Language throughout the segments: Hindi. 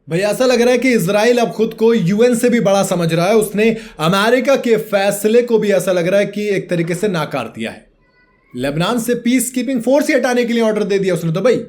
भैया ऐसा लग रहा है कि इजराइल अब खुद को यूएन से भी बड़ा समझ रहा है। उसने अमेरिका के फैसले को भी ऐसा लग रहा है कि एक तरीके से नाकार दिया है। लेबनान से पीस कीपिंग फोर्स ही हटाने के लिए ऑर्डर दे दिया उसने। तो भाई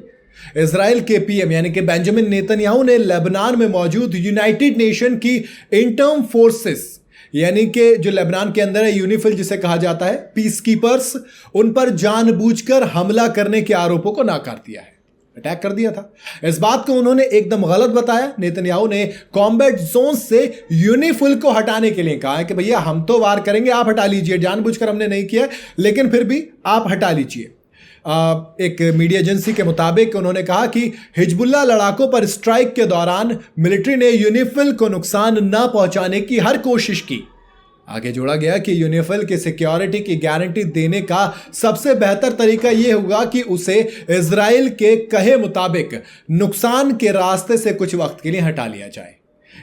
इजराइल के पीएम यानी कि बेंजामिन नेतन्याहू ने लेबनान में मौजूद यूनाइटेड नेशन की इंटर्म फोर्सेस यानी कि जो लेबनान के अंदर है यूनिफिल जिसे कहा जाता है, पीस कीपर्स, उन पर जानबूझकर हमला करने के आरोपों को नाकार दिया है, अटैक कर दिया था। इस बात को उन्होंने एकदम गलत बताया। नेतन्याहू ने कॉम्बैट जोन से यूनिफिल को हटाने के लिए कहा है कि भैया हम तो वार करेंगे, आप हटा लीजिए, जानबूझकर हमने नहीं किया लेकिन फिर भी आप हटा लीजिए। एक मीडिया एजेंसी के मुताबिक उन्होंने कहा कि हिजबुल्लाह लड़ाकों पर स्ट्राइक के दौरान मिलिट्री ने यूनिफिल को नुकसान न पहुंचाने की हर कोशिश की। आगे जोड़ा गया कि यूनिफिल की सिक्योरिटी की गारंटी देने का सबसे बेहतर तरीका यह होगा कि उसे इजराइल के कहे मुताबिक नुकसान के रास्ते से कुछ वक्त के लिए हटा लिया जाए।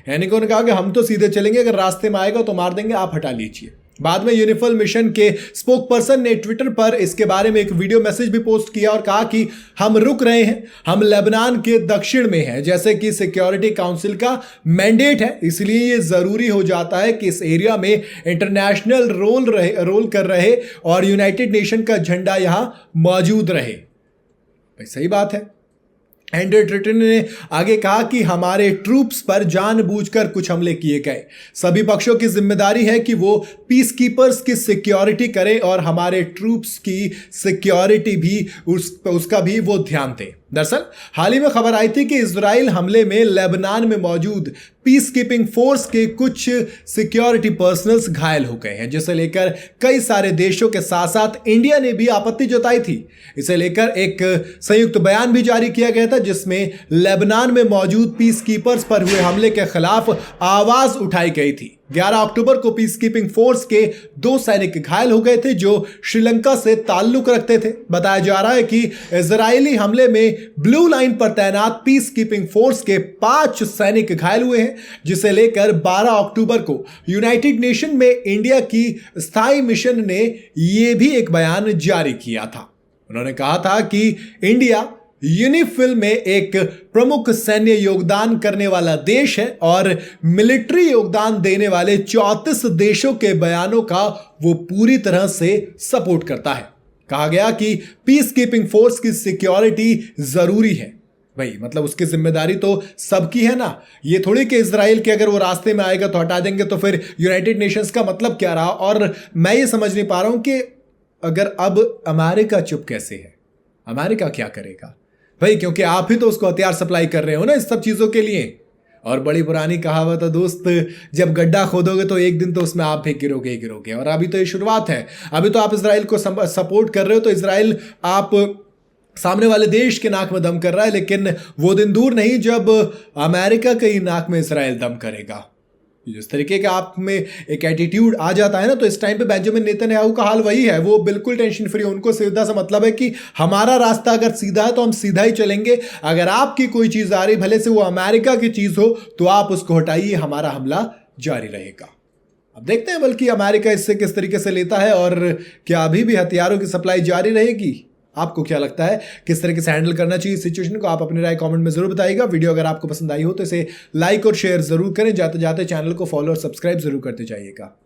यानी कि उन्होंने कहा कि हम तो सीधे चलेंगे, अगर रास्ते में आएगा तो मार देंगे, आप हटा लीजिए। बाद में यूनिफिल मिशन के स्पोक पर्सन ने ट्विटर पर इसके बारे में एक वीडियो मैसेज भी पोस्ट किया और कहा कि हम रुक रहे हैं, हम लेबनान के दक्षिण में हैं, जैसे कि सिक्योरिटी काउंसिल का मैंडेट है, इसलिए ये जरूरी हो जाता है कि इस एरिया में इंटरनेशनल रोल कर रहे और यूनाइटेड नेशन का झंडा यहां मौजूद रहे। भाई सही बात है। एंड्रे ट्रिटन ने आगे कहा कि हमारे ट्रूप्स पर जानबूझकर कुछ हमले किए गए, सभी पक्षों की जिम्मेदारी है कि वो पीस कीपर्स की सिक्योरिटी करें और हमारे ट्रूप्स की सिक्योरिटी भी उसका भी वो ध्यान दें। दरअसल हाल ही में खबर आई थी कि इजराइल हमले में लेबनान में मौजूद पीस कीपिंग फोर्स के कुछ सिक्योरिटी पर्सनल्स घायल हो गए हैं, जिसे लेकर कई सारे देशों के साथ साथ इंडिया ने भी आपत्ति जताई थी। इसे लेकर एक संयुक्त बयान भी जारी किया गया था जिसमें लेबनान में मौजूद पीस कीपर्स पर हुए हमले के खिलाफ आवाज उठाई गई थी। 11 अक्टूबर को पीस कीपिंग फोर्स के 2 सैनिक घायल हो गए थे जो श्रीलंका से ताल्लुक रखते थे। बताया जा रहा है कि इजरायली हमले में ब्लू लाइन पर तैनात पीस कीपिंग फोर्स के 5 सैनिक घायल हुए हैं, जिसे लेकर 12 अक्टूबर को यूनाइटेड नेशन में इंडिया की स्थायी मिशन ने यह भी एक बयान जारी किया था। उन्होंने कहा था कि इंडिया यूनिफिल में एक प्रमुख सैन्य योगदान करने वाला देश है और मिलिट्री योगदान देने वाले 34 देशों के बयानों का वो पूरी तरह से सपोर्ट करता है। कहा गया कि पीस कीपिंग फोर्स की सिक्योरिटी जरूरी है। भाई मतलब उसकी जिम्मेदारी तो सबकी है ना, ये थोड़ी कि इजराइल के अगर वो रास्ते में आएगा तो हटा देंगे, तो फिर यूनाइटेड नेशंस का मतलब क्या रहा। और मैं ये समझ नहीं पा रहा हूं कि अगर अब अमेरिका चुप कैसे है, अमेरिका क्या करेगा भाई, क्योंकि आप ही तो उसको हथियार सप्लाई कर रहे हो ना इस सब चीजों के लिए। और बड़ी पुरानी कहावत है दोस्त, जब गड्ढा खोदोगे तो एक दिन तो उसमें आप भी गिरोगे ही गिरोगे। और अभी तो ये शुरुआत है, अभी तो आप इजराइल को सपोर्ट कर रहे हो, तो इजराइल आप सामने वाले देश के नाक में दम कर रहा है, लेकिन वो दिन दूर नहीं जब अमेरिका के ही नाक में इजराइल दम करेगा। जिस तरीके का आप में एक एटीट्यूड आ जाता है ना, तो इस टाइम पे बेंजामिन नेतन्याहू का हाल वही है। वो बिल्कुल टेंशन फ्री, उनको सीधा सा मतलब है कि हमारा रास्ता अगर सीधा है तो हम सीधा ही चलेंगे, अगर आपकी कोई चीज आ रही भले से वो अमेरिका की चीज हो तो आप उसको हटाइए, हमारा हमला जारी रहेगा। अब देखते हैं बल्कि अमेरिका इससे किस तरीके से लेता है और क्या अभी भी हथियारों की सप्लाई जारी रहेगी। आपको क्या लगता है किस तरीके से हैंडल करना चाहिए सिचुएशन को, आप अपनी राय कमेंट में जरूर बताइएगा। वीडियो अगर आपको पसंद आई हो तो इसे लाइक और शेयर जरूर करें, जाते जाते चैनल को फॉलो और सब्सक्राइब जरूर करते जाइएगा।